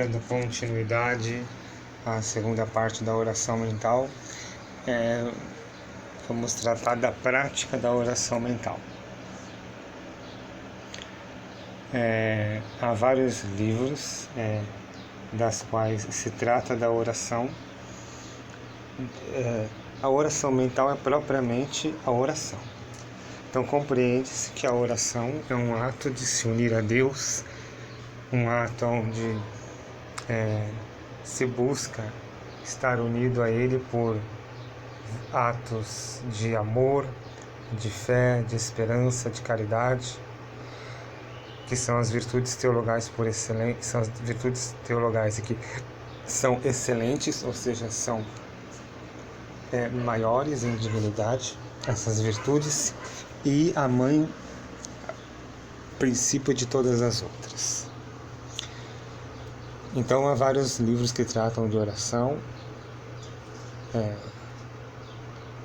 dando continuidade à segunda parte da oração mental, vamos tratar da prática da oração mental. Há vários livros das quais se trata da oração. A oração mental é propriamente a oração. Então compreende-se que a oração é um ato de se unir a Deus, um ato onde se busca estar unido a Ele por atos de amor, de fé, de esperança, de caridade, que são as virtudes teologais por excelência, são as virtudes teologais que são excelentes, ou seja, são maiores em divinidade, essas virtudes, e a mãe, princípio de todas as outras. Então há vários livros que tratam de oração,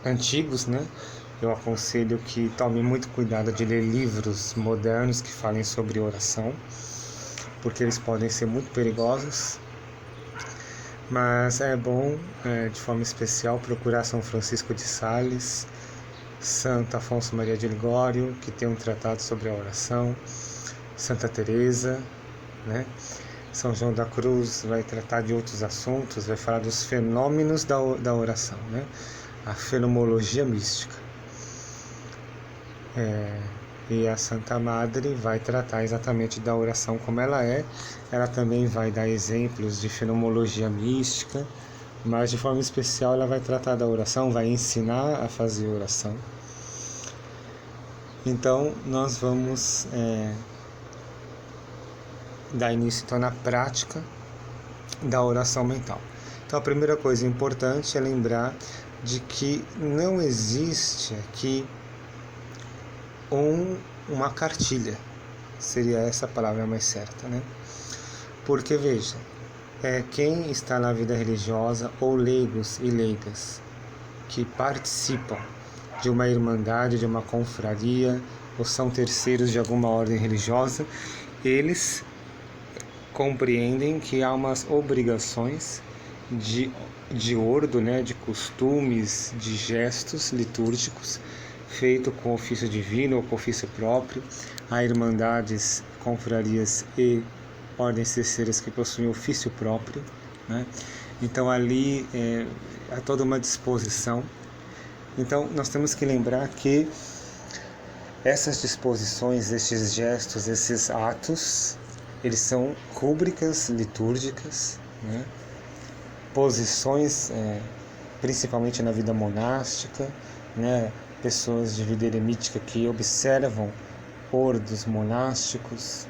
antigos, né? Eu aconselho que tome muito cuidado de ler livros modernos que falem sobre oração, porque eles podem ser muito perigosos. Mas é bom, de forma especial, procurar São Francisco de Sales, Santo Afonso Maria de Ligório, que tem um tratado sobre a oração, Santa Teresa, né? São João da Cruz vai tratar de outros assuntos, vai falar dos fenômenos da oração, né? A fenomenologia mística. E a Santa Madre vai tratar exatamente da oração como ela é. Ela também vai dar exemplos de fenomenologia mística, mas de forma especial ela vai tratar da oração, vai ensinar a fazer oração. Então nós vamos dar início então na prática da oração mental. Então a primeira coisa importante é lembrar de que não existe aqui uma cartilha, seria essa a palavra mais certa, né? Porque veja, quem está na vida religiosa, ou leigos e leigas que participam de uma irmandade, de uma confraria, ou são terceiros de alguma ordem religiosa, eles compreendem que há umas obrigações de ordo, né, de costumes, de gestos litúrgicos, feito com ofício divino ou com ofício próprio. Há irmandades, confrarias e ordens terceiras que possuem ofício próprio, né? Então ali há toda uma disposição. Então nós temos que lembrar que essas disposições, esses gestos, esses atos, eles são rúbricas litúrgicas, né? Posições, principalmente na vida monástica, né? Pessoas de vida eremítica que observam ordos monásticos,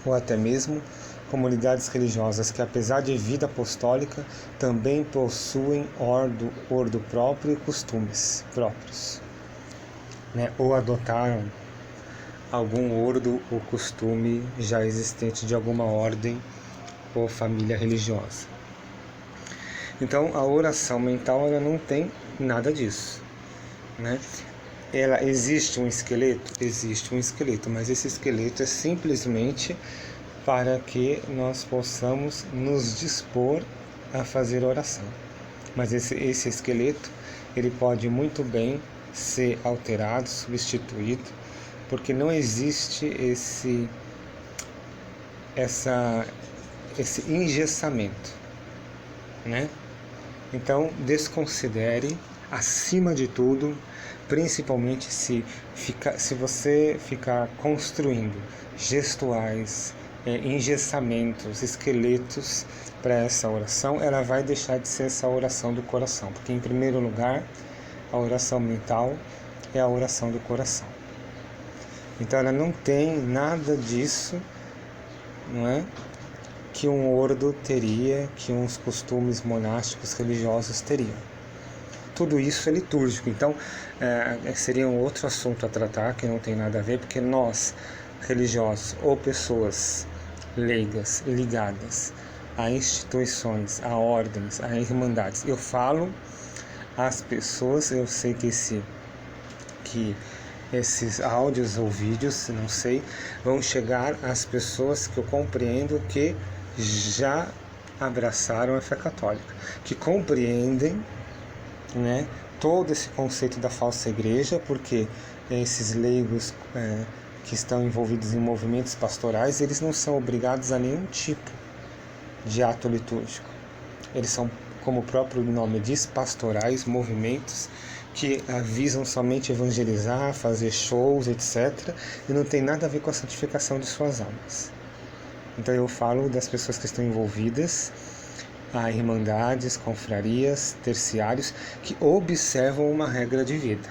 ou até mesmo comunidades religiosas que, apesar de vida apostólica, também possuem ordo próprio e costumes próprios, né? Ou adotaram algum ordo ou costume já existente de alguma ordem ou família religiosa. Então a oração mental ela não tem nada disso, né? Existe um esqueleto, mas esse esqueleto é simplesmente para que nós possamos nos dispor a fazer oração. Mas esse esqueleto ele pode muito bem ser alterado, substituído, porque não existe esse engessamento, né? Então desconsidere, acima de tudo, principalmente se você ficar construindo gestuais, engessamentos, esqueletos para essa oração, ela vai deixar de ser essa oração do coração, porque em primeiro lugar a oração mental é a oração do coração. Então ela não tem nada disso, não é? Que um ordo teria, que uns costumes monásticos religiosos teriam. Tudo isso é litúrgico, então seria um outro assunto a tratar que não tem nada a ver, porque nós, religiosos ou pessoas leigas, ligadas a instituições, a ordens, a irmandades, eu falo às pessoas, eu sei que esses áudios ou vídeos, não sei, vão chegar às pessoas que eu compreendo que já abraçaram a fé católica, que compreendem, né, todo esse conceito da falsa igreja, porque esses leigos que estão envolvidos em movimentos pastorais, eles não são obrigados a nenhum tipo de ato litúrgico. Eles são, como o próprio nome diz, pastorais, movimentos que visam somente evangelizar, fazer shows, etc. E não tem nada a ver com a santificação de suas almas. Então eu falo das pessoas que estão envolvidas, a irmandades, confrarias, terciários, que observam uma regra de vida.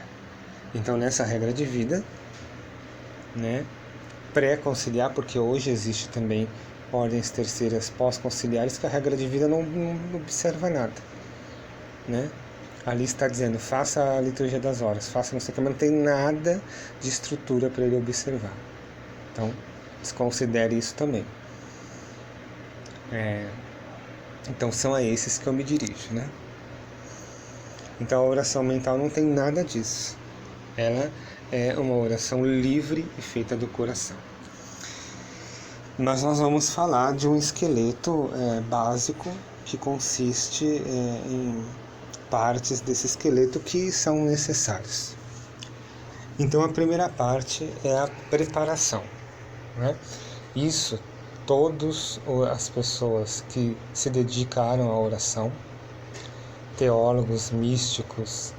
Então nessa regra de vida, né, pré-conciliar, porque hoje existe também ordens terceiras pós-conciliares que a regra de vida não observa nada, né? Ali está dizendo, faça a liturgia das horas, faça não sei o que, mas não tem nada de estrutura para ele observar. Então, desconsidere isso também. Então, são a esses que eu me dirijo, né? Então, a oração mental não tem nada disso. Ela é uma oração livre e feita do coração. Mas nós vamos falar de um esqueleto básico que consiste em partes desse esqueleto que são necessárias. Então a primeira parte é a preparação, né? Isso todas as pessoas que se dedicaram à oração, teólogos, místicos,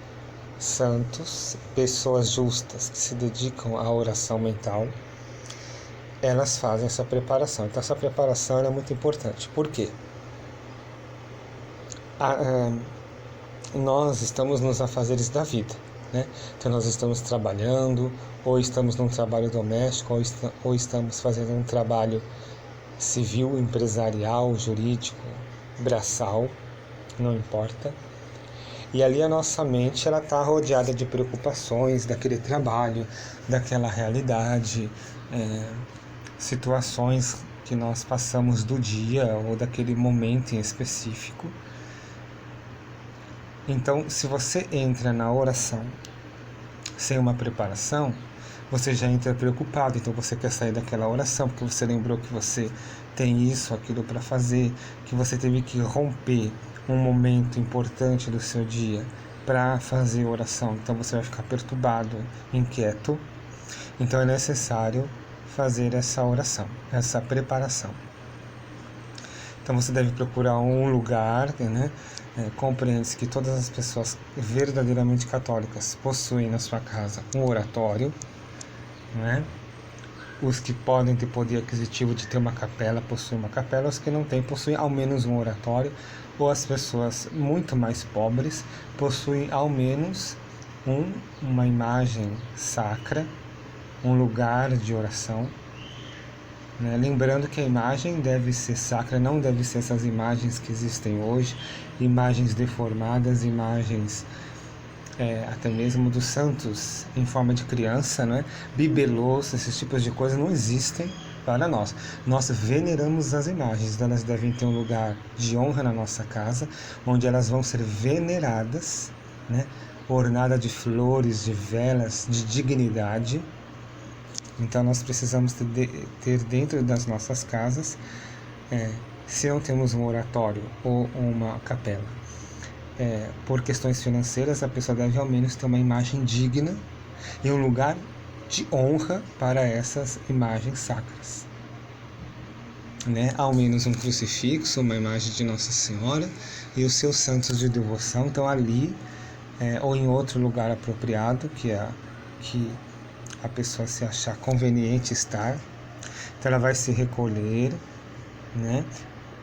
santos, pessoas justas que se dedicam à oração mental, elas fazem essa preparação. Então essa preparação é muito importante. Por quê? Nós estamos nos afazeres da vida, né? Então nós estamos trabalhando, ou estamos num trabalho doméstico, ou estamos fazendo um trabalho civil, empresarial, jurídico, braçal, não importa. E ali a nossa mente ela está rodeada de preocupações daquele trabalho, daquela realidade, situações que nós passamos do dia ou daquele momento em específico. Então, se você entra na oração sem uma preparação, você já entra preocupado, então você quer sair daquela oração, porque você lembrou que você tem isso, aquilo para fazer, que você teve que romper um momento importante do seu dia para fazer oração, então você vai ficar perturbado, inquieto. Então é necessário fazer essa oração, essa preparação. Então você deve procurar um lugar, né? Compreende-se que todas as pessoas verdadeiramente católicas possuem na sua casa um oratório, né? Os que podem ter poder aquisitivo de ter uma capela possuem uma capela, os que não têm possuem ao menos um oratório, ou as pessoas muito mais pobres possuem ao menos uma imagem sacra, um lugar de oração, né? Lembrando que a imagem deve ser sacra, não deve ser essas imagens que existem hoje, imagens deformadas, imagens até mesmo dos santos em forma de criança, né? Bibelôs, esses tipos de coisas não existem para nós. Nós veneramos as imagens, elas devem ter um lugar de honra na nossa casa, onde elas vão ser veneradas, né? Ornada de flores, de velas, de dignidade. Então nós precisamos ter dentro das nossas casas, se não temos um oratório ou uma capela, por questões financeiras, a pessoa deve ao menos ter uma imagem digna e um lugar de honra para essas imagens sacras, né? Ao menos um crucifixo, uma imagem de Nossa Senhora e os seus santos de devoção. Então ali, ou em outro lugar apropriado que a pessoa se achar conveniente estar. Então ela vai se recolher, né?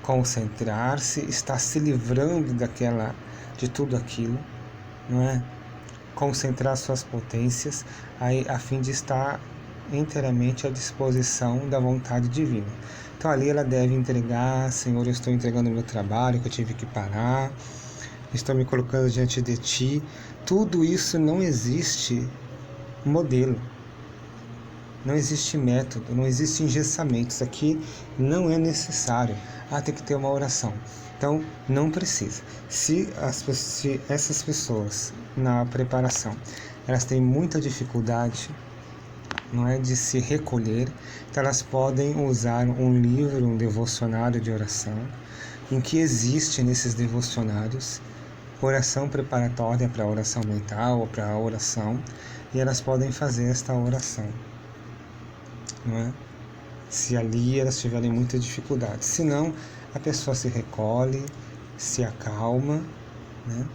Concentrar-se, estar se livrando de tudo aquilo, não é? Concentrar suas potências a fim de estar inteiramente à disposição da vontade divina. Então ali ela deve entregar: Senhor, eu estou entregando o meu trabalho que eu tive que parar, estou me colocando diante de Ti. Tudo isso não existe modelo, não existe método, não existe engessamento. Isso aqui não é necessário. Tem que ter uma oração. Então, não precisa. Se essas pessoas, na preparação, elas têm muita dificuldade não é, de se recolher. Então elas podem usar um livro, um devocionário de oração, em que existe nesses devocionários oração preparatória para a oração mental ou para a oração, e elas podem fazer esta oração, não é? Se ali elas tiverem muita dificuldade. Se não, a pessoa se recolhe, se acalma, né?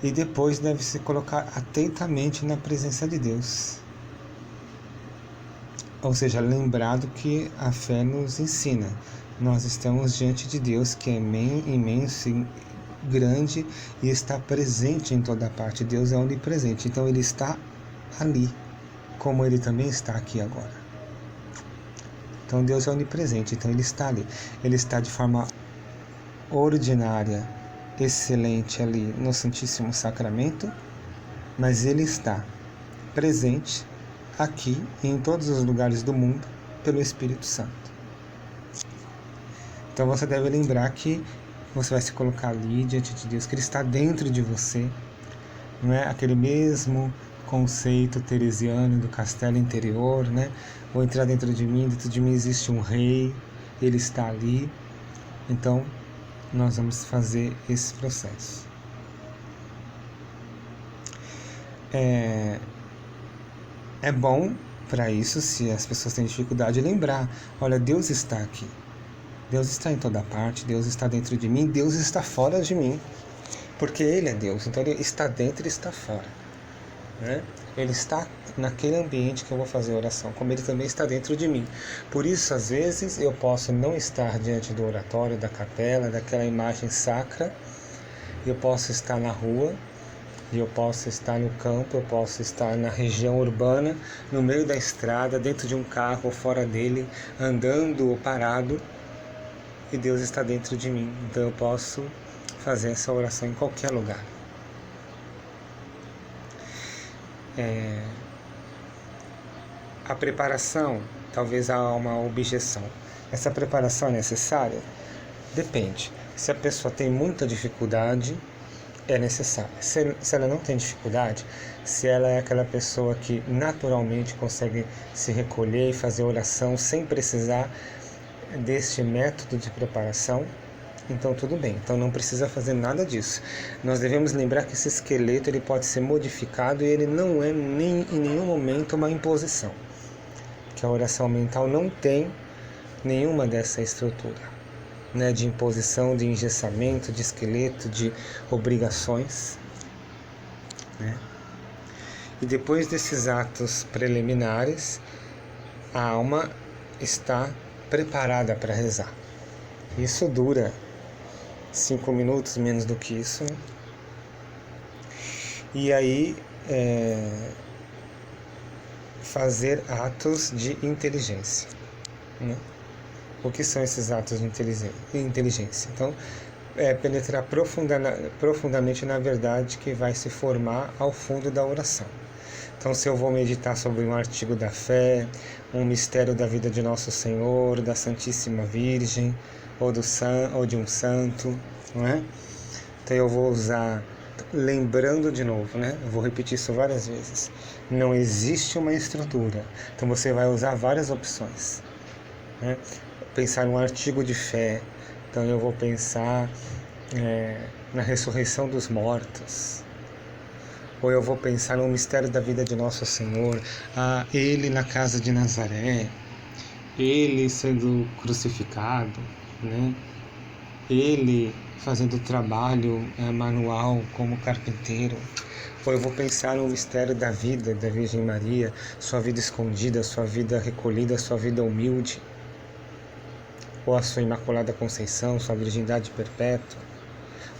E depois deve se colocar atentamente na presença de Deus. Ou seja, lembrado que a fé nos ensina. Nós estamos diante de Deus, que é imenso e grande e está presente em toda parte. Deus é onipresente, então Ele está ali, como Ele também está aqui agora. Então Deus é onipresente, então Ele está ali. Ele está de forma ordinária, excelente ali no Santíssimo Sacramento, mas Ele está presente aqui e em todos os lugares do mundo pelo Espírito Santo. Então você deve lembrar que você vai se colocar ali diante de Deus, que Ele está dentro de você, não é aquele mesmo conceito teresiano do castelo interior, né? Vou entrar dentro de mim existe um rei, Ele está ali. Então nós vamos fazer esse processo. É bom para isso, se as pessoas têm dificuldade, lembrar, olha, Deus está aqui. Deus está em toda parte, Deus está dentro de mim, Deus está fora de mim, porque Ele é Deus, então Ele está dentro e está fora, né? Ele está naquele ambiente que eu vou fazer oração, como Ele também está dentro de mim. Por isso, às vezes, eu posso não estar diante do oratório, da capela, daquela imagem sacra, eu posso estar na rua, eu posso estar no campo, eu posso estar na região urbana, no meio da estrada, dentro de um carro ou fora dele, andando ou parado, e Deus está dentro de mim. Então eu posso fazer essa oração em qualquer lugar. A preparação, talvez há uma objeção. Essa preparação é necessária? Depende. Se a pessoa tem muita dificuldade, é necessária. Se ela não tem dificuldade, se ela é aquela pessoa que naturalmente consegue se recolher e fazer oração sem precisar deste método de preparação, então tudo bem, então não precisa fazer nada disso. Nós devemos lembrar que esse esqueleto ele pode ser modificado e ele não é em nenhum momento uma imposição, que a oração mental não tem nenhuma dessa estrutura, né, de imposição, de engessamento, de esqueleto, de obrigações, né? E depois desses atos preliminares, a alma está preparada para rezar. Isso dura 5 minutos, menos do que isso, né? E aí fazer atos de inteligência, né? O que são esses atos de inteligência? Então, penetrar profundamente na verdade que vai se formar ao fundo da oração. Então, se eu vou meditar sobre um artigo da fé, um mistério da vida de Nosso Senhor, da Santíssima Virgem, ou de um santo, não é? Então eu vou usar, lembrando de novo, né? Eu vou repetir isso várias vezes. Não existe uma estrutura, então você vai usar várias opções, né? Pensar um artigo de fé, então eu vou pensar na ressurreição dos mortos, ou eu vou pensar no mistério da vida de Nosso Senhor, Ele na casa de Nazaré, Ele sendo crucificado, né? Ele fazendo trabalho manual como carpinteiro. Ou eu vou pensar no mistério da vida da Virgem Maria, sua vida escondida, sua vida recolhida, sua vida humilde, ou a sua Imaculada Conceição, sua virgindade perpétua.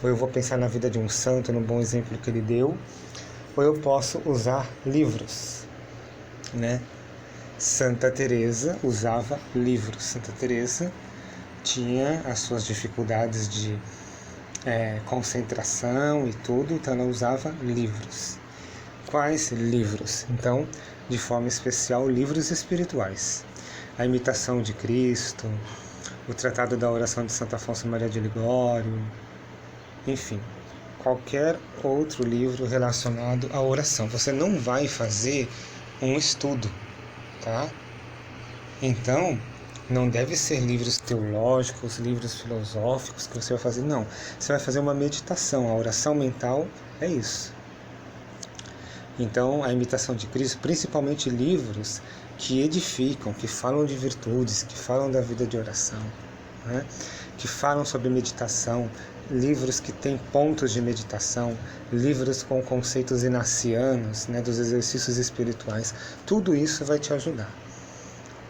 Ou eu vou pensar na vida de um santo, no bom exemplo que ele deu. Ou eu posso usar livros, né? Santa Teresa usava livros. Santa Teresa tinha as suas dificuldades de concentração e tudo, então ela usava livros. Quais livros? Então, de forma especial, livros espirituais. A Imitação de Cristo, o Tratado da Oração de Santo Afonso Maria de Ligório, enfim, qualquer outro livro relacionado à oração. Você não vai fazer um estudo, tá? Então, não deve ser livros teológicos, livros filosóficos que você vai fazer, não. Você vai fazer uma meditação, a oração mental é isso. Então, a imitação de Cristo, principalmente livros que edificam, que falam de virtudes, que falam da vida de oração, né? Que falam sobre meditação, livros que têm pontos de meditação, livros com conceitos inacianos, né, dos exercícios espirituais. Tudo isso vai te ajudar.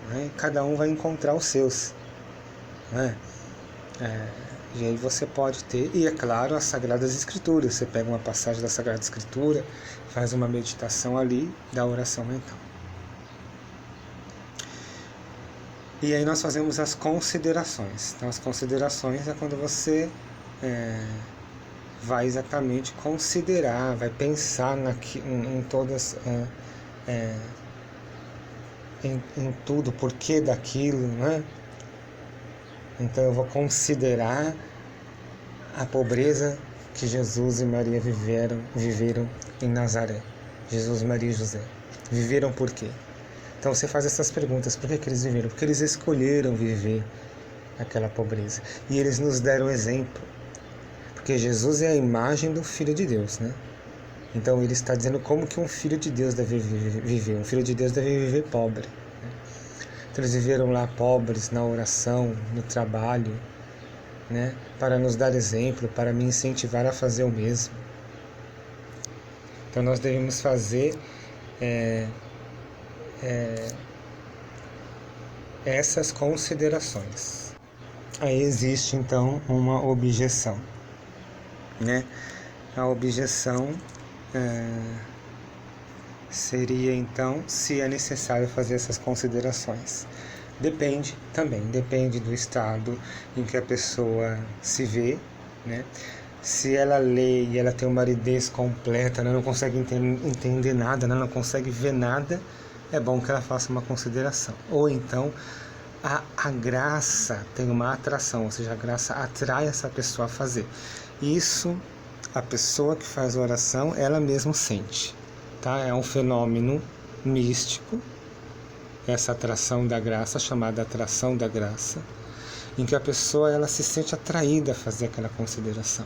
Né? Cada um vai encontrar os seus. Né? E aí você pode ter, e é claro, as Sagradas Escrituras. Você pega uma passagem da Sagrada Escritura, faz uma meditação ali da oração mental. E aí nós fazemos as considerações. Então as considerações é quando você vai exatamente considerar, vai pensar em todas, em tudo, porquê daquilo, né? Então eu vou considerar a pobreza que Jesus e Maria viveram em Nazaré. Jesus, Maria e José. Viveram por quê? Então você faz essas perguntas. Por que eles viveram? Porque eles escolheram viver aquela pobreza. E eles nos deram exemplo. Porque Jesus é a imagem do Filho de Deus, né? Então ele está dizendo como que um Filho de Deus deve viver. Um Filho de Deus deve viver pobre. Né? Então eles viveram lá pobres na oração, no trabalho, né? Para nos dar exemplo, para me incentivar a fazer o mesmo. Então nós devemos fazer essas considerações. Aí existe então uma objeção, né? A objeção seria então se é necessário fazer essas considerações. Depende do estado em que a pessoa se vê, né? Se ela lê e ela tem uma aridez completa, ela não consegue entender nada, ela não consegue ver nada, é bom que ela faça uma consideração. Ou então a graça tem uma atração, ou seja, a graça atrai essa pessoa a fazer. Isso a pessoa que faz a oração, ela mesma sente, tá? É um fenômeno místico, essa atração da graça, chamada atração da graça, em que a pessoa ela se sente atraída a fazer aquela consideração,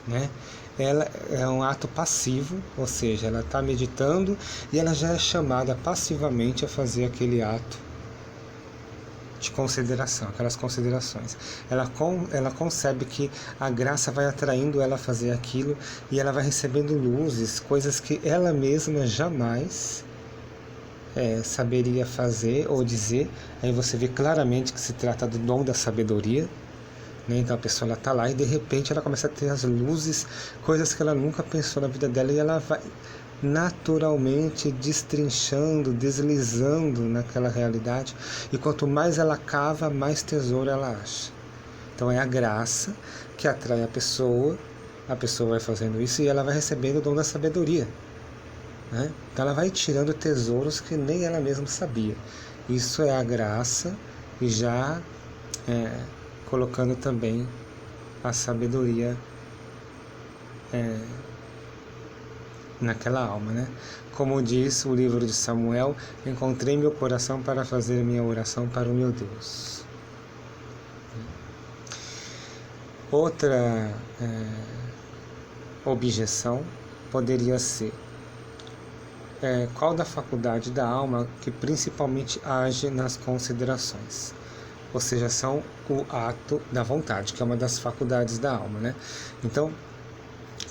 né? Ela é um ato passivo, ou seja, ela está meditando e ela já é chamada passivamente a fazer aquele ato de consideração, aquelas considerações. Ela concebe que a graça vai atraindo ela a fazer aquilo e ela vai recebendo luzes, coisas que ela mesma jamais saberia fazer ou dizer. Aí você vê claramente que se trata do dom da sabedoria, né? Então a pessoa está lá e de repente ela começa a ter as luzes, coisas que ela nunca pensou na vida dela, e ela vai naturalmente destrinchando, deslizando naquela realidade, e quanto mais ela cava, mais tesouro ela acha. Então é a graça que atrai a pessoa vai fazendo isso e ela vai recebendo o dom da sabedoria, né? Então ela vai tirando tesouros que nem ela mesma sabia. Isso é a graça, e já colocando também a sabedoria naquela alma, né? Como diz o livro de Samuel: encontrei meu coração para fazer minha oração para o meu Deus. Outra objeção poderia ser: qual da faculdade da alma que principalmente age nas considerações? Ou seja, são o ato da vontade, que é uma das faculdades da alma, né? Então,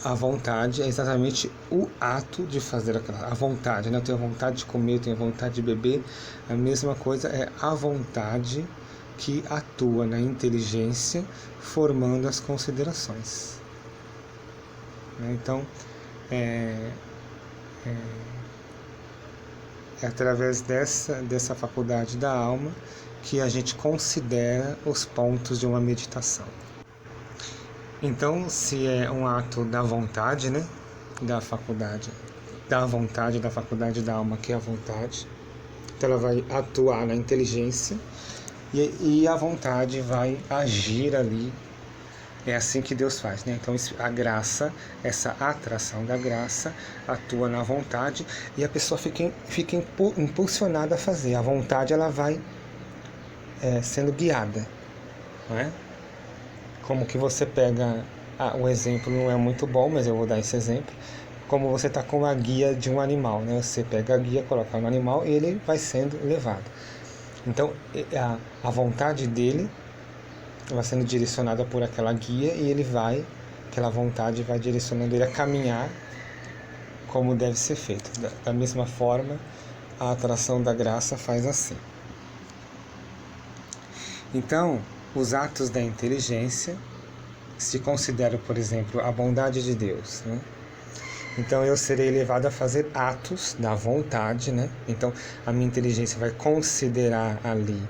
a vontade é exatamente o ato de fazer aquela... A vontade, né? Eu tenho vontade de comer, eu tenho vontade de beber. A mesma coisa é a vontade que atua na inteligência, formando as considerações. Então, é através dessa faculdade da alma que a gente considera os pontos de uma meditação. Então, se é um ato da vontade, né, da faculdade da alma, que é a vontade, então ela vai atuar na inteligência e a vontade vai agir ali É assim que Deus faz, né? Então a graça, essa atração da graça, atua na vontade e a pessoa fica impulsionada a fazer. A vontade ela vai sendo guiada, não é? Como que você pega, o exemplo não é muito bom, mas eu vou dar esse exemplo. Como você está com a guia de um animal, né? Você pega a guia, coloca no animal e ele vai sendo levado. Então a vontade dele vai sendo direcionada por aquela guia e aquela vontade vai direcionando ele a caminhar como deve ser feito. Da mesma forma, a atração da graça faz assim. Então, os atos da inteligência se consideram, por exemplo, a bondade de Deus, né? Então eu serei levado a fazer atos da vontade, né? Então a minha inteligência vai considerar ali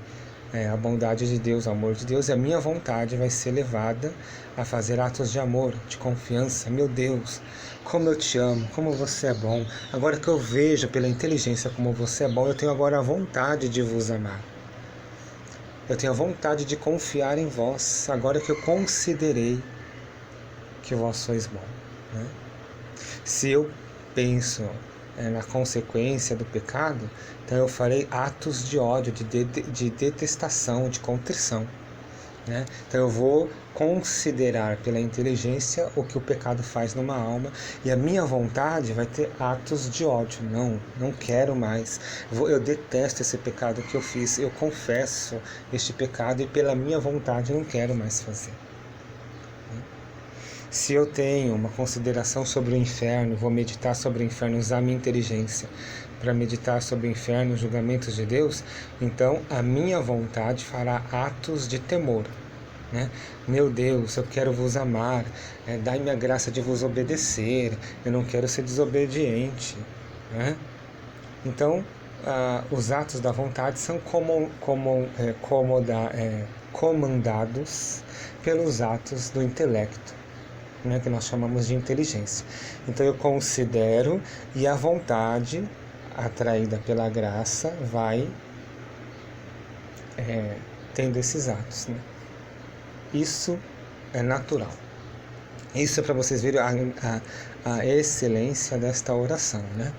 a bondade de Deus, o amor de Deus, e a minha vontade vai ser levada a fazer atos de amor, de confiança. Meu Deus, como eu te amo, como você é bom. Agora que eu vejo pela inteligência como você é bom, eu tenho agora a vontade de vos amar. Eu tenho a vontade de confiar em vós, agora que eu considerei que vós sois bom, né? Se eu penso na consequência do pecado, então eu farei atos de ódio, de detestação, de contrição, né? Então eu vou considerar pela inteligência o que o pecado faz numa alma e a minha vontade vai ter atos de ódio. Não quero mais, eu detesto esse pecado que eu fiz, eu confesso este pecado e pela minha vontade não quero mais fazer. Se eu tenho uma consideração sobre o inferno, vou meditar sobre o inferno, usar a minha inteligência para meditar sobre o inferno, os julgamentos de Deus, então a minha vontade fará atos de temor, né? Meu Deus, eu quero vos amar, dai-me a graça de vos obedecer, eu não quero ser desobediente, né? Então, os atos da vontade são comandados pelos atos do intelecto, né, que nós chamamos de inteligência. Então eu considero e a vontade atraída pela graça vai tendo esses atos, né? Isso é natural. Isso é para vocês verem a excelência desta oração, né?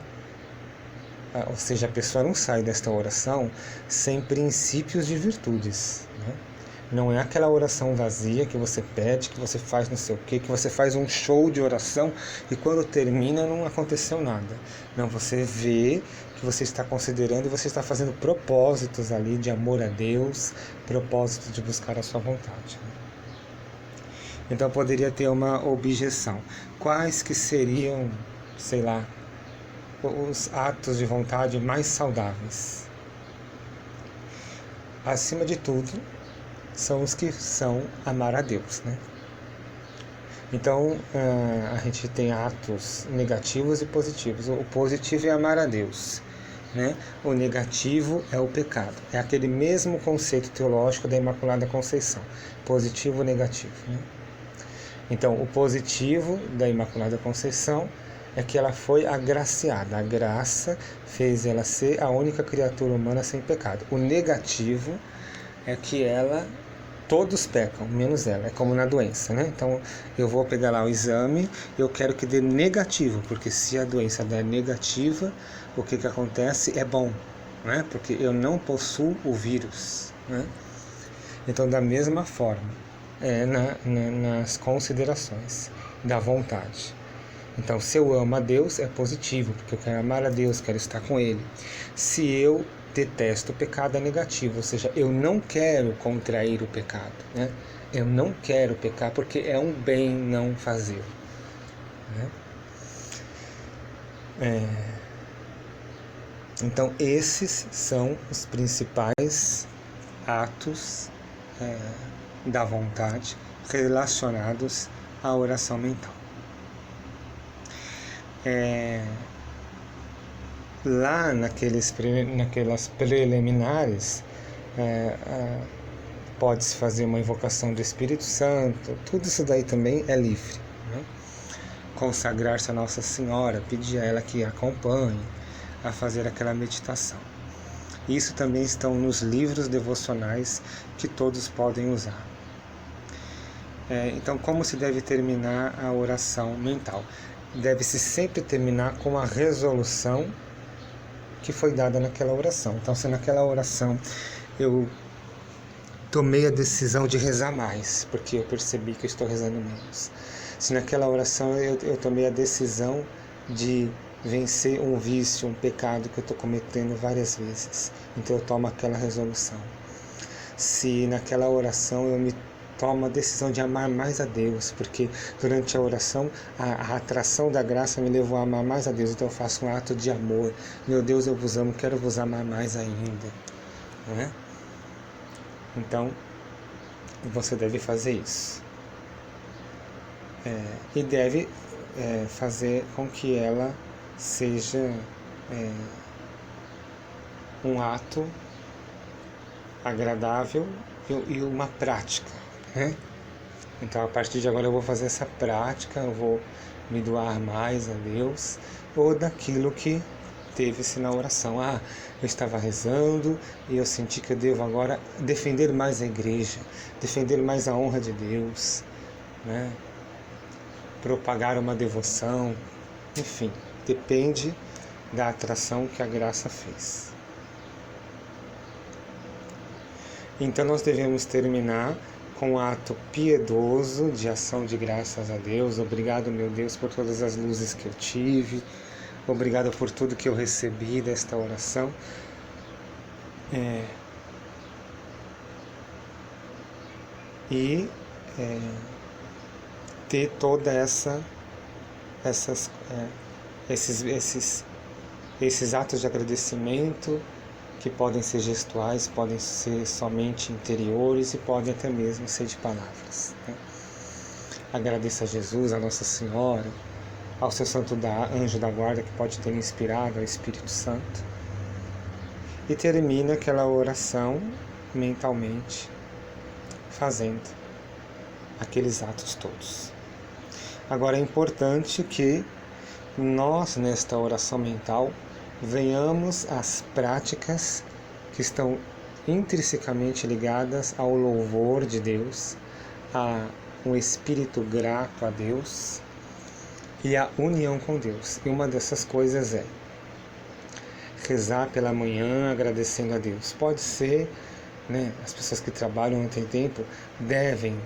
Ou seja, a pessoa não sai desta oração sem princípios de virtudes, né? Não é aquela oração vazia que você pede, que você faz não sei o quê, que você faz um show de oração e quando termina não aconteceu nada. Não, você vê que você está considerando e você está fazendo propósitos ali de amor a Deus, propósitos de buscar a sua vontade. Então poderia ter uma objeção. Quais que seriam, sei lá, os atos de vontade mais saudáveis? Acima de tudo, são os que são amar a Deus, né? Então, a gente tem atos negativos e positivos. O positivo é amar a Deus, né? O negativo é o pecado. É aquele mesmo conceito teológico da Imaculada Conceição. Positivo e negativo, né? Então, o positivo da Imaculada Conceição é que ela foi agraciada. A graça fez ela ser a única criatura humana sem pecado. O negativo é que todos pecam, menos ela. É como na doença, né? Então, eu vou pegar lá o exame, eu quero que dê negativo, porque se a doença der negativa, o que acontece é bom, né? Porque eu não possuo o vírus, né? Então, da mesma forma, nas considerações da vontade. Então, se eu amo a Deus, é positivo, porque eu quero amar a Deus, quero estar com Ele. Se eu detesto o pecado, é negativo, ou seja, eu não quero contrair o pecado, né? Eu não quero pecar porque é um bem não fazer, né? Então, esses são os principais atos da vontade relacionados à oração mental. Lá naquelas preliminares, pode-se fazer uma invocação do Espírito Santo, tudo isso daí também é livre, né? Consagrar-se a Nossa Senhora, pedir a ela que acompanhe a fazer aquela meditação. Isso também estão nos livros devocionais que todos podem usar. Então, como se deve terminar a oração mental? Deve-se sempre terminar com a resolução que foi dada naquela oração. Então, se naquela oração eu tomei a decisão de rezar mais, porque eu percebi que eu estou rezando menos. Se naquela oração eu tomei a decisão de vencer um vício, um pecado que eu estou cometendo várias vezes, então eu tomo aquela resolução. Se naquela oração eu me tomo a decisão de amar mais a Deus, porque durante a oração a atração da graça me levou a amar mais a Deus, então eu faço um ato de amor. Meu Deus, eu vos amo, quero vos amar mais ainda, né? Então, você deve fazer isso. E deve fazer com que ela seja um ato agradável e uma prática, né? Então, a partir de agora eu vou fazer essa prática, eu vou me doar mais a Deus, ou daquilo que teve-se na oração. Eu estava rezando e eu senti que eu devo agora defender mais a igreja, defender mais a honra de Deus, né? Propagar uma devoção, enfim, depende da atração que a graça fez. Então nós devemos terminar com um ato piedoso de ação de graças a Deus. Obrigado, meu Deus, por todas as luzes que eu tive. Obrigado por tudo que eu recebi desta oração. Ter toda esses atos de agradecimento, que podem ser gestuais, podem ser somente interiores e podem até mesmo ser de palavras, né? Agradeça a Jesus, a Nossa Senhora, ao seu santo anjo da guarda que pode ter inspirado, ao Espírito Santo, e termina aquela oração mentalmente fazendo aqueles atos todos. Agora é importante que nós, nesta oração mental, venhamos às práticas que estão intrinsecamente ligadas ao louvor de Deus, a um espírito grato a Deus e a união com Deus. E uma dessas coisas é rezar pela manhã agradecendo a Deus. Pode ser, né, as pessoas que trabalham não têm tempo, devem,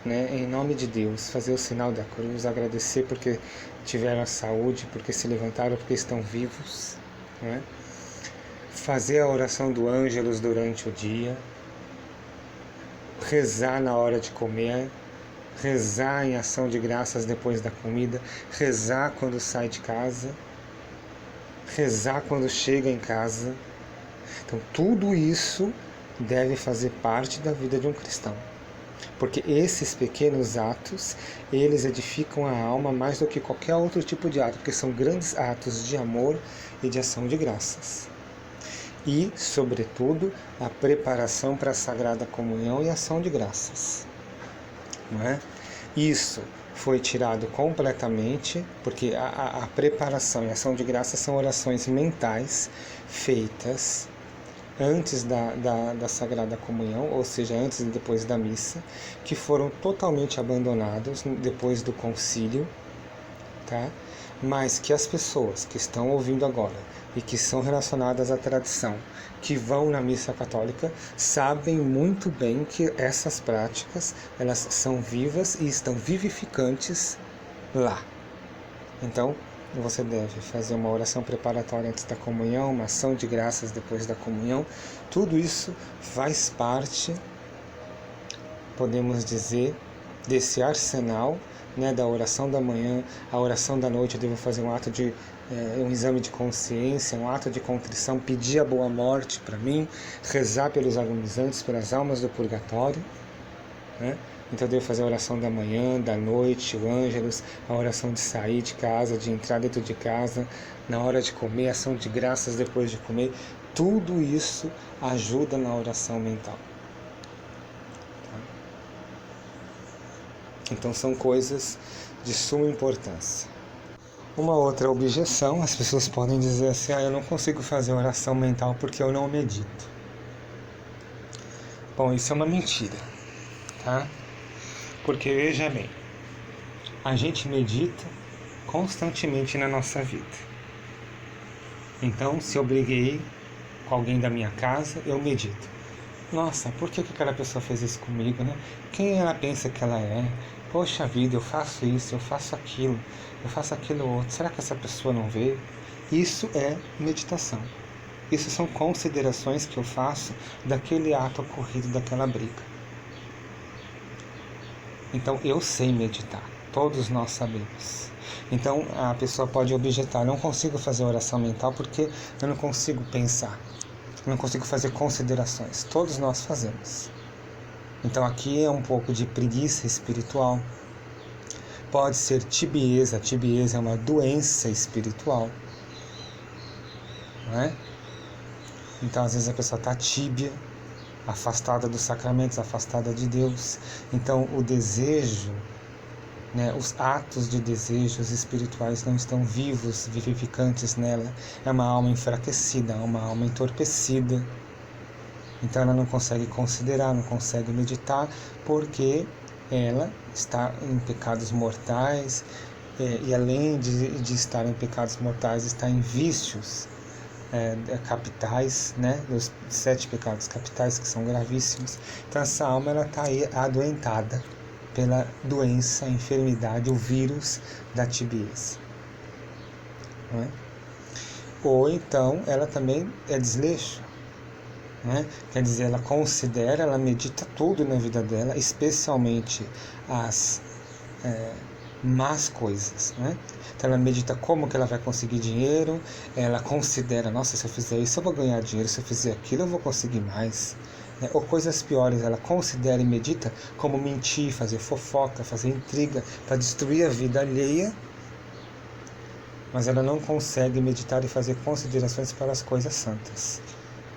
né, em nome de Deus, fazer o sinal da cruz, agradecer porque tiveram a saúde, porque se levantaram, porque estão vivos, né? Fazer a oração do Ângelus durante o dia, rezar na hora de comer, rezar em ação de graças depois da comida, rezar quando sai de casa, rezar quando chega em casa. Então tudo isso deve fazer parte da vida de um cristão. Porque esses pequenos atos, eles edificam a alma mais do que qualquer outro tipo de ato, porque são grandes atos de amor e de ação de graças. E, sobretudo, a preparação para a Sagrada Comunhão e ação de graças. Não é? Isso foi tirado completamente, porque a preparação e a ação de graças são orações mentais feitas antes da Sagrada Comunhão, ou seja, antes e depois da missa, que foram totalmente abandonados depois do concílio, tá? Mas que as pessoas que estão ouvindo agora e que são relacionadas à tradição, que vão na missa católica, sabem muito bem que essas práticas, elas são vivas e estão vivificantes lá. Então, você deve fazer uma oração preparatória antes da comunhão, uma ação de graças depois da comunhão. Tudo isso faz parte, podemos dizer, desse arsenal, né, da oração da manhã. A oração da noite eu devo fazer um ato de um exame de consciência, um ato de contrição, pedir a boa morte para mim, rezar pelos agonizantes, pelas almas do purgatório, né? Então eu devo fazer a oração da manhã, da noite, o Ângelus, a oração de sair de casa, de entrar dentro de casa, na hora de comer, a ação de graças depois de comer. Tudo isso ajuda na oração mental. Tá? Então são coisas de suma importância. Uma outra objeção, as pessoas podem dizer assim, eu não consigo fazer oração mental porque eu não medito. Bom, isso é uma mentira, tá? Porque veja bem, a gente medita constantemente na nossa vida. Então, se eu briguei com alguém da minha casa, eu medito. Nossa, por que aquela pessoa fez isso comigo, né? Quem ela pensa que ela é? Poxa vida, eu faço isso, eu faço aquilo outro. Será que essa pessoa não vê? Isso é meditação. Isso são considerações que eu faço daquele ato ocorrido, daquela briga. Então, eu sei meditar. Todos nós sabemos. Então, a pessoa pode objetar: não consigo fazer oração mental porque eu não consigo pensar. Eu não consigo fazer considerações. Todos nós fazemos. Então, aqui é um pouco de preguiça espiritual. Pode ser tibieza. A tibieza é uma doença espiritual. Não é? Então, às vezes a pessoa está tíbia, afastada dos sacramentos, afastada de Deus. Então, o desejo, né, os atos de desejos espirituais não estão vivos, vivificantes nela. É uma alma enfraquecida, uma alma entorpecida. Então, ela não consegue considerar, não consegue meditar, porque ela está em pecados mortais, e além de estar em pecados mortais, está em vícios capitais, né, dos 7 pecados capitais, que são gravíssimos. Então essa alma está aí adoentada pela doença, a enfermidade, o vírus da tibieza, não é? Ou então ela também é desleixo, né? Quer dizer, ela considera, ela medita tudo na vida dela, especialmente as más coisas, né? Então ela medita como que ela vai conseguir dinheiro, ela considera: nossa, se eu fizer isso eu vou ganhar dinheiro, se eu fizer aquilo eu vou conseguir mais, né? Ou coisas piores, ela considera e medita como mentir, fazer fofoca, fazer intriga para destruir a vida alheia, mas ela não consegue meditar e fazer considerações para as coisas santas.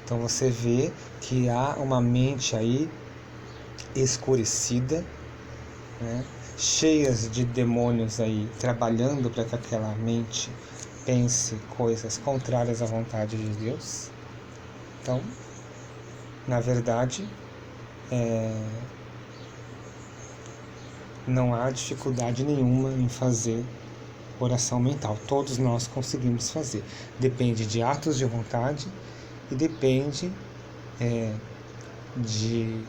Então você vê que há uma mente aí escurecida, né? Cheias de demônios aí, trabalhando para que aquela mente pense coisas contrárias à vontade de Deus. Então, na verdade, não há dificuldade nenhuma em fazer oração mental. Todos nós conseguimos fazer. Depende de atos de vontade e depende de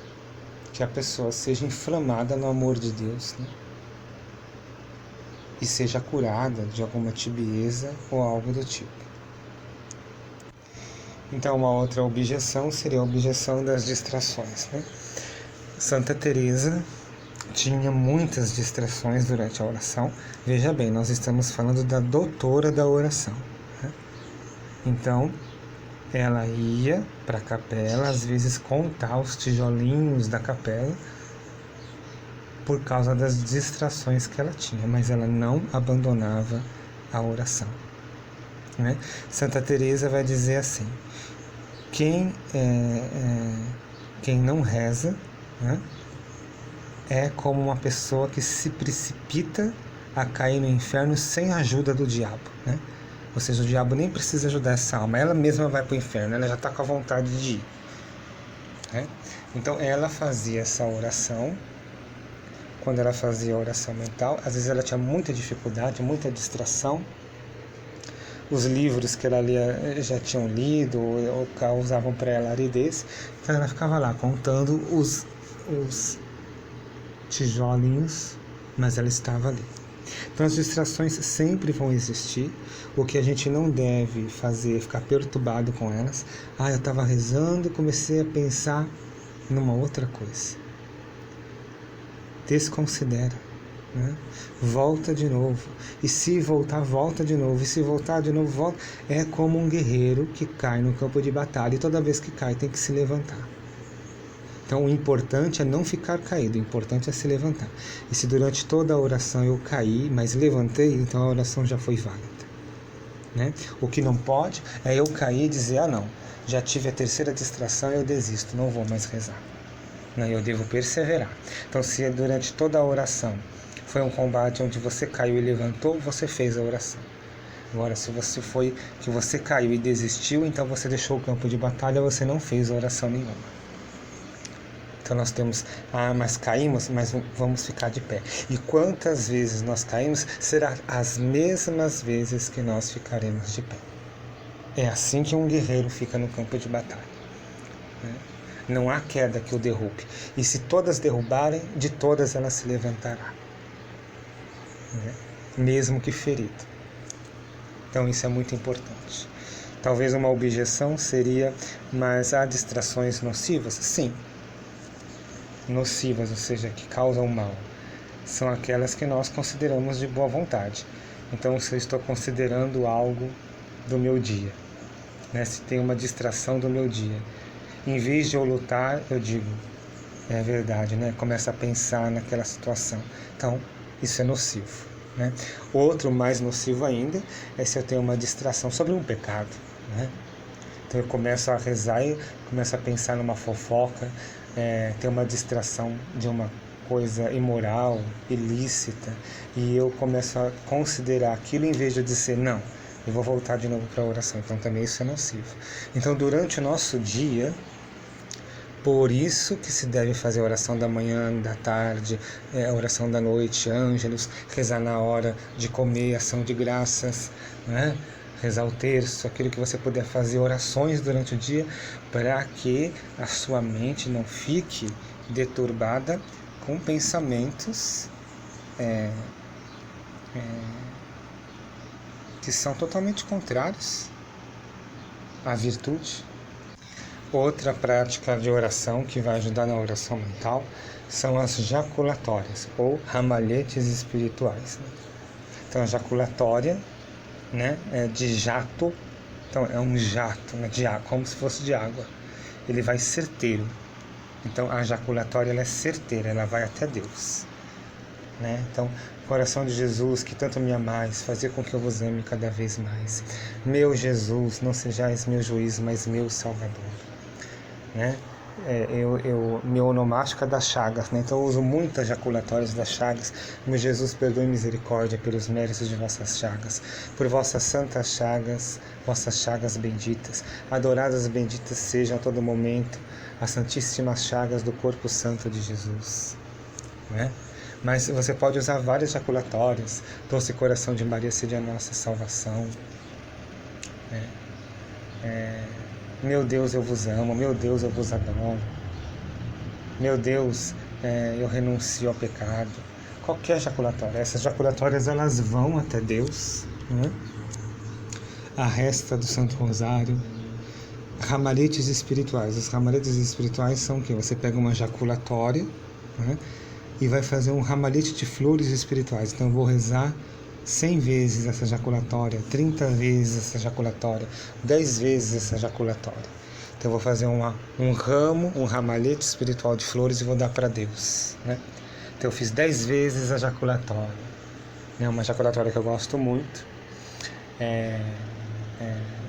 que a pessoa seja inflamada no amor de Deus, né? E seja curada de alguma tibieza ou algo do tipo. Então, uma outra objeção seria a objeção das distrações, né? Santa Teresa tinha muitas distrações durante a oração. Veja bem, nós estamos falando da doutora da oração, né? Então, ela ia para a capela, às vezes contar os tijolinhos da capela, por causa das distrações que ela tinha, mas ela não abandonava a oração, né? Santa Teresa vai dizer assim: quem não reza, né, é como uma pessoa que se precipita a cair no inferno sem a ajuda do diabo, né? Ou seja, o diabo nem precisa ajudar essa alma, ela mesma vai para o inferno, ela já está com a vontade de ir, né? Então ela fazia essa oração. Quando ela fazia a oração mental, às vezes ela tinha muita dificuldade, muita distração. Os livros que ela lia já tinham lido ou causavam para ela aridez. Então ela ficava lá contando os tijolinhos, mas ela estava ali. Então as distrações sempre vão existir. O que a gente não deve fazer é ficar perturbado com elas. Eu estava rezando e comecei a pensar numa outra coisa. Desconsidera, né? Volta de novo, e se voltar, volta de novo, e se voltar de novo, volta. É como um guerreiro que cai no campo de batalha, e toda vez que cai tem que se levantar. Então o importante é não ficar caído, o importante é se levantar. E se durante toda a oração eu caí, mas levantei, então a oração já foi válida, né? O que não pode é eu cair e dizer: não, já tive a terceira distração, eu desisto, não vou mais rezar. Não, eu devo perseverar. Então, se durante toda a oração foi um combate onde você caiu e levantou, você fez a oração. Agora, se você caiu e desistiu, então você deixou o campo de batalha, você não fez oração nenhuma. Então nós temos, mas caímos, mas vamos ficar de pé. E quantas vezes nós caímos, será as mesmas vezes que nós ficaremos de pé. É assim que um guerreiro fica no campo de batalha. Né? Não há queda que o derrube. E se todas derrubarem, de todas ela se levantará. Né? Mesmo que ferido. Então isso é muito importante. Talvez uma objeção seria, mas há distrações nocivas? Sim. Nocivas, ou seja, que causam mal, são aquelas que nós consideramos de boa vontade. Então, se eu estou considerando algo do meu dia, né, se tem uma distração do meu dia, em vez de eu lutar, eu digo, é verdade, né? Começo a pensar naquela situação. Então, isso é nocivo. Né? Outro mais nocivo ainda é se eu tenho uma distração sobre um pecado. Né? Então, eu começo a rezar e começo a pensar numa fofoca, ter uma distração de uma coisa imoral, ilícita, e eu começo a considerar aquilo em vez de dizer, não, eu vou voltar de novo para a oração. Então também isso é nocivo. Então durante o nosso dia, por isso que se deve fazer a oração da manhã, da tarde, a oração da noite, ângelos, rezar na hora de comer, ação de graças, né? Rezar o terço, aquilo que você puder fazer, orações durante o dia, para que a sua mente não fique deturbada com pensamentos que são totalmente contrários à virtude. Outra prática de oração que vai ajudar na oração mental são as jaculatórias, ou ramalhetes espirituais. Então a jaculatória, né, é de jato, então é um jato, né, de água, como se fosse de água. Ele vai certeiro. Então a jaculatória ela é certeira, ela vai até Deus. Né? Então, coração de Jesus, que tanto me amais, fazer com que eu vos ame cada vez mais. Meu Jesus, não sejais meu juiz, mas meu Salvador. Né? Meu onomástica das chagas, né? Então eu uso muitas jaculatórias das chagas. Meu Jesus, perdoe misericórdia pelos méritos de vossas chagas, por vossas santas chagas, vossas chagas benditas. Adoradas benditas sejam a todo momento as santíssimas chagas do corpo santo de Jesus. Né? Mas você pode usar várias jaculatórias. Doce coração de Maria, seja a nossa salvação. Meu Deus, eu vos amo. Meu Deus, eu vos adoro. Meu Deus, eu renuncio ao pecado. Qualquer jaculatória. Essas jaculatórias, elas vão até Deus. Né? A resta do Santo Rosário. Ramalhetes espirituais. Os ramalhetes espirituais são o quê? Você pega uma jaculatória, né? E vai fazer um ramalhete de flores espirituais. Então eu vou rezar 100 vezes essa jaculatória, 30 vezes essa jaculatória, 10 vezes essa jaculatória. Então eu vou fazer um ramalhete espiritual de flores e vou dar para Deus. Né? Então eu fiz 10 vezes a jaculatória. Uma jaculatória que eu gosto muito.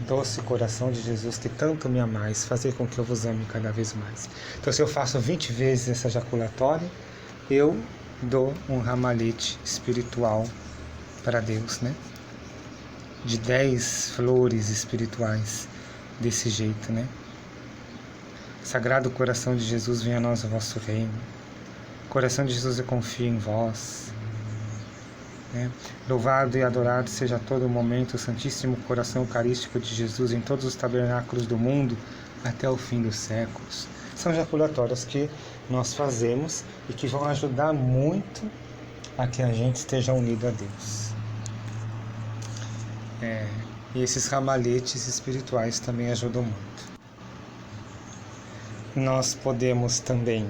Doce coração de Jesus, que tanto me amais, fazer com que eu vos ame cada vez mais. Então se eu faço 20 vezes essa jaculatória, eu dou um ramalhete espiritual para Deus, né? De 10 flores espirituais desse jeito, né? Sagrado coração de Jesus, venha a nós o vosso reino. Coração de Jesus, eu confio em vós. Né? Louvado e adorado seja a todo momento o Santíssimo Coração Eucarístico de Jesus em todos os tabernáculos do mundo até o fim dos séculos. São jaculatórias que nós fazemos e que vão ajudar muito a que a gente esteja unido a Deus. E esses ramalhetes espirituais também ajudam muito. Nós podemos também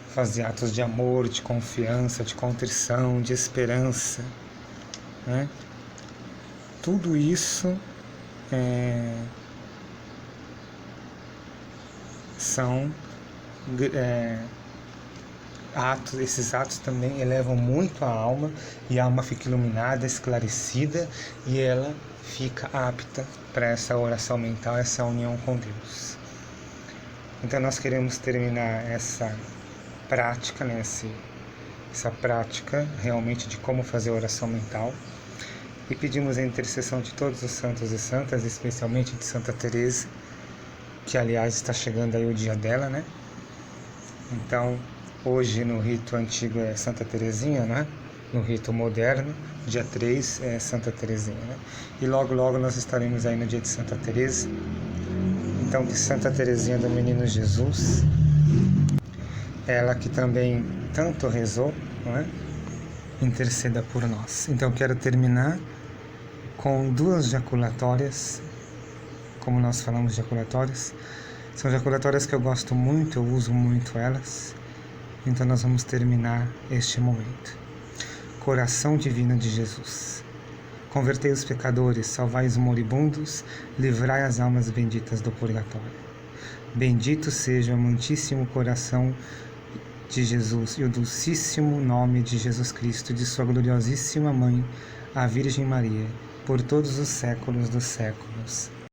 fazer atos de amor, de confiança, de contrição, de esperança. Né? Tudo isso são atos. Esses atos também elevam muito a alma, e a alma fica iluminada, esclarecida, e ela fica apta para essa oração mental, essa união com Deus. Então nós queremos terminar essa prática, né, essa prática realmente de como fazer oração mental, e pedimos a intercessão de todos os santos e santas, especialmente de Santa Teresa, que aliás está chegando aí o dia dela, né? Então, hoje no rito antigo é Santa Teresinha, né? No rito moderno, dia 3 é Santa Teresinha, né? E logo nós estaremos aí no dia de Santa Teresa. Então, que Santa Teresinha do Menino Jesus, ela que também tanto rezou, não é? Interceda por nós. Então, quero terminar com 2 jaculatórias, como nós falamos de jaculatórias. São jaculatórias que eu gosto muito, eu uso muito elas. Então nós vamos terminar este momento. Coração divino de Jesus, convertei os pecadores, salvai os moribundos, livrai as almas benditas do purgatório. Bendito seja o amantíssimo coração de Jesus e o dulcíssimo nome de Jesus Cristo, de sua gloriosíssima Mãe, a Virgem Maria, por todos os séculos dos séculos.